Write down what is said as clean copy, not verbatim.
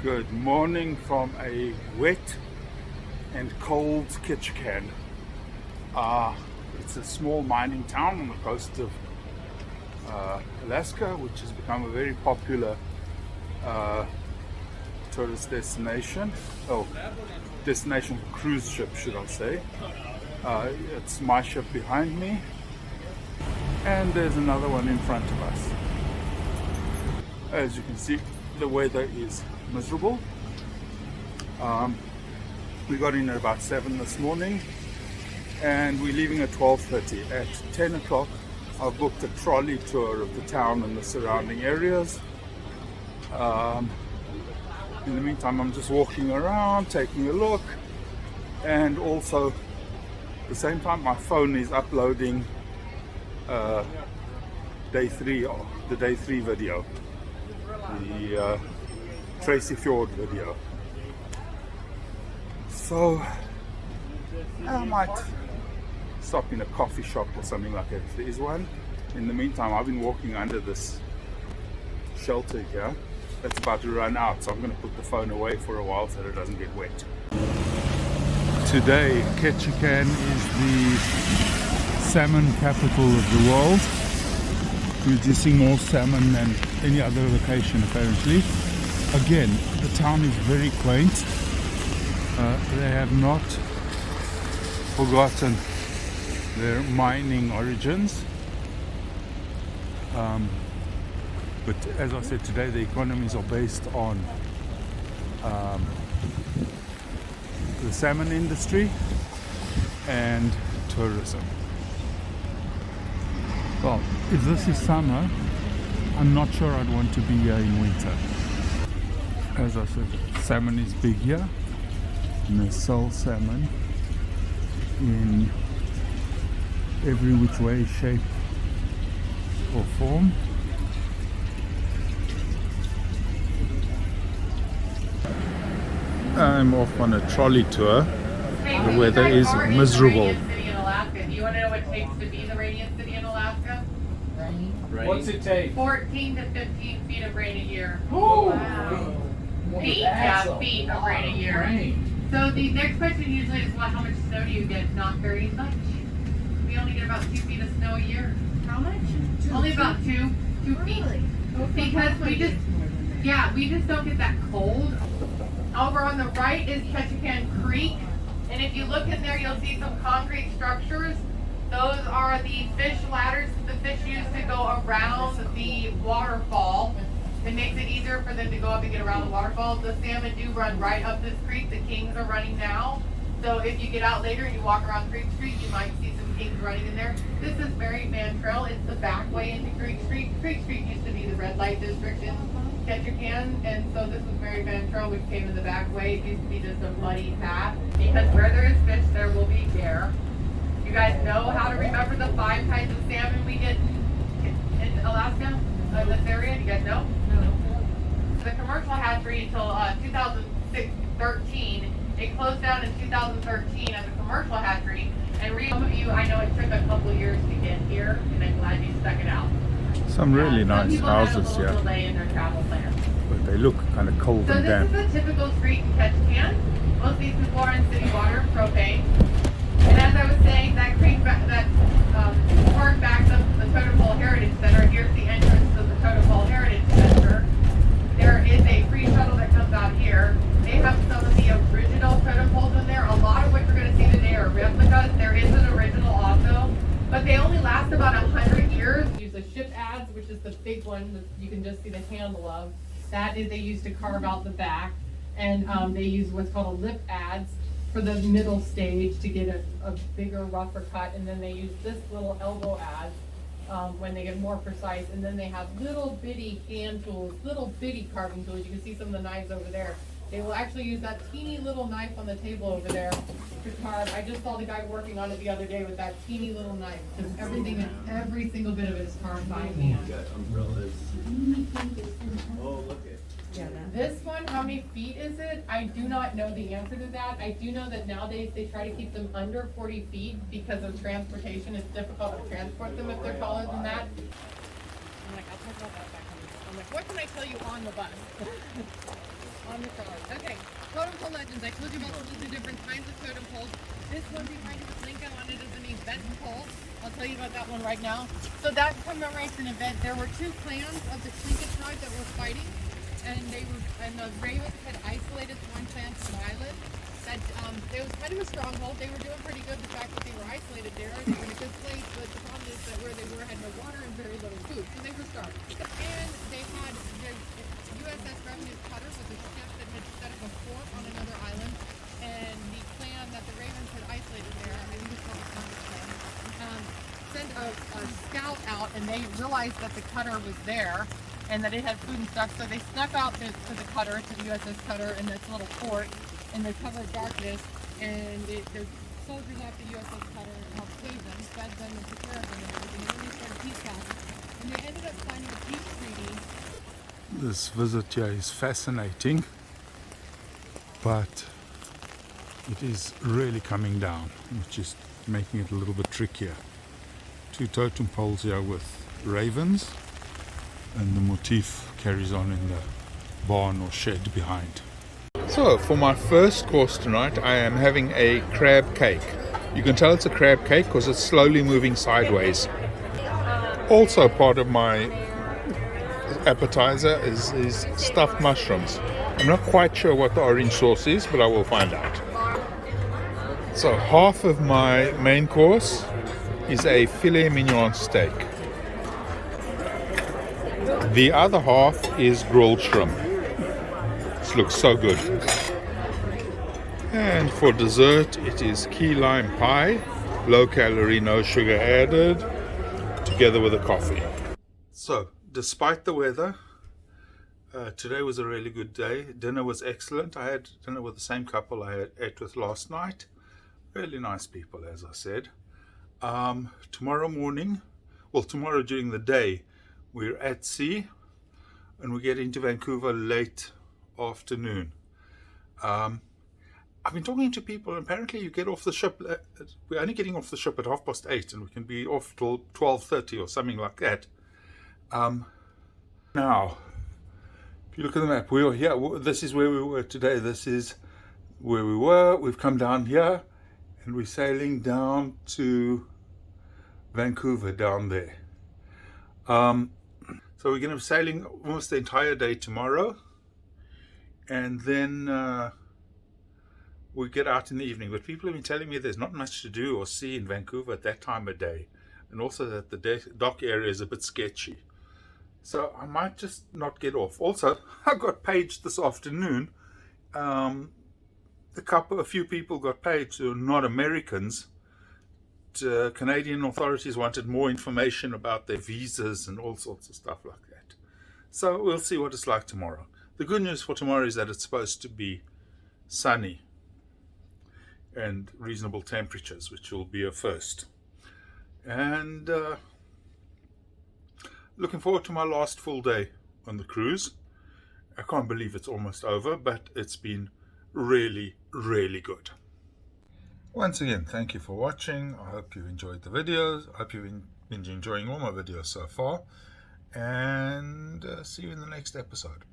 Good morning from a wet and cold Ketchikan. It's a small mining town on the coast of Alaska, which has become a very popular tourist destination. Destination for cruise ships, should I say. It's my ship behind me, and there's another one in front of us. As you can see, the weather is miserable. We got in at about 7 this morning, and we're leaving at 12:30. At 10 o'clock, I've booked a trolley tour of the town and the surrounding areas. In the meantime, I'm just walking around, taking a look, and also at the same time, my phone is uploading the day three video, the Tracy Fjord video. So I might stop in a coffee shop or something like that if there is one. In the meantime, I've been walking under this shelter here that's about to run out, so I'm going to put the phone away for a while so that it doesn't get wet. Today, Ketchikan is the salmon capital of the world, producing more salmon than any other location apparently. Again, the town is very quaint. They have not forgotten their mining origins. But as I said, today the economies are based on the salmon industry and tourism. Well, if this is summer, I'm not sure I'd want to be here in winter. As I said, salmon is big here, and they sell salmon in every which way, shape or form. I'm off on a trolley tour. The weather is miserable. Do you want to know what it takes to be the radiant city in Alaska? Rain. What's it take? 14 to 15 feet of rain a year. Oh, wow. Feet of rain a year. Rain. So the next question usually is, well, how much snow do you get? Not very much. We only get about 2 feet of snow a year. How much? Only about 2 feet. Really? Because we just don't get that cold. Over on the right is Ketchikan Creek, and if you look in there, you'll see some concrete structures. Those are the fish ladders that the fish use to go around the waterfall. It makes it easier for them to go up and get around the waterfall. The salmon do run right up this creek. The kings are running now. So if you get out later and you walk around Creek Street, you might see some kings running in there. This is Merry Man Trail. It's the back way into Creek Street. Creek Street used to be the red light district in Ketchikan, and so this was Merry Man Trail, which came in the back way. It used to be just a muddy path. Because where there is fish, there will be bear. You guys know how to remember the 5 kinds of salmon we get in Alaska, this area? You guys know? No. The commercial hatchery until 2013. It closed down in 2013 as a commercial hatchery. And some of you, I know it took a couple years to get here, and I'm glad you stuck it out. Some really nice houses here, delay in their travel plans. but they look kind of cold So and this damp. is a typical street in Ketchikan. Most of these people are in city water, propane. And as I was saying, that park backs up to the Totem Pole Heritage Center. Here's the entrance to the Totem Pole Heritage Center. There is a free shuttle that comes out here. They have some of the original totem poles in there. A lot of what you're going to see today are replicas. There is an original also, but they only last about 100 years. Use the ship adze, which is the big one that you can just see the handle of. That is they use to carve out the back, and they use what's called a lip adze for the middle stage to get a bigger, rougher cut, and then they use this little elbow adze when they get more precise, and then they have little bitty hand tools, little bitty carving tools. You can see some of the knives over there. They will actually use that teeny little knife on the table over there to carve. I just saw the guy working on it the other day with that teeny little knife, because every single bit of it is carved by hand. Oh, look at. This one, how many feet is it? I do not know the answer to that. I do know that nowadays they try to keep them under 40 feet because of transportation. It's difficult to transport them if they're taller than that. I'm like, I'll talk about that back on the, I'm like, what can I tell you on the bus? On the legends. I told you about the two different kinds of totem poles. This one behind you with Lincoln on it is an event pole. I'll tell you about that one right now. So that commemorates an event. There were two clans of the Ketchikan tribe that were fighting, and the Ravens had isolated one clan from an island. That it was kind of a stronghold. They were doing pretty good. The fact that they were isolated there, they were in a good place. But the problem is that where they were had no water and very little food, so they were starved. And they had their USS Revenue cutter was a ship that had set up a fort on another island, and the clan that the Ravens had isolated there, I think it's called the Congress clan, sent a scout out, and they realized that the cutter was there and that it had food and stuff, so they snuck out to the cutter, to the USS cutter in this little fort in the cover of darkness, and the soldiers off the USS cutter helped save them, fed them, and took care of them and everything, and then they started peace talks, and they ended up signing a peace treaty. This visit here is fascinating, but it is really coming down, which is making it a little bit trickier. Two totem poles here with ravens, and the motif carries on in the barn or shed behind. So for my first course tonight, I am having a crab cake. You can tell it's a crab cake because it's slowly moving sideways. Also part of my appetizer is stuffed mushrooms. I'm not quite sure what the orange sauce is, but I will find out. So half of my main course is a filet mignon steak. The other half is grilled shrimp. This looks so good. And for dessert, it is key lime pie, low calorie, no sugar added, together with a coffee. So, despite the weather, today was a really good day. Dinner was excellent. I had dinner with the same couple I ate with last night. Really nice people, as I said. Tomorrow morning, well, tomorrow during the day, we're at sea, and we get into Vancouver late afternoon. I've been talking to people, and apparently you get off the ship, we're only getting off the ship at 8:30, and we can be off till 12:30 or something like that. Now, if you look at the map, we are here. This is where we were today. This is where we were. We've come down here, and we're sailing down to Vancouver down there. So we're going to be sailing almost the entire day tomorrow, and then we get out in the evening. But people have been telling me there's not much to do or see in Vancouver at that time of day, and also that the dock area is a bit sketchy. So I might just not get off. Also, I got paged this afternoon. A few people got paged who are not Americans. Canadian authorities wanted more information about their visas and all sorts of stuff like that. So we'll see what it's like tomorrow. The good news for tomorrow is that it's supposed to be sunny and reasonable temperatures, which will be a first. And looking forward to my last full day on the cruise. I can't believe it's almost over, but it's been really, really good. Once again, thank you for watching. I hope you enjoyed the videos. I hope you've been enjoying all my videos so far. And see you in the next episode.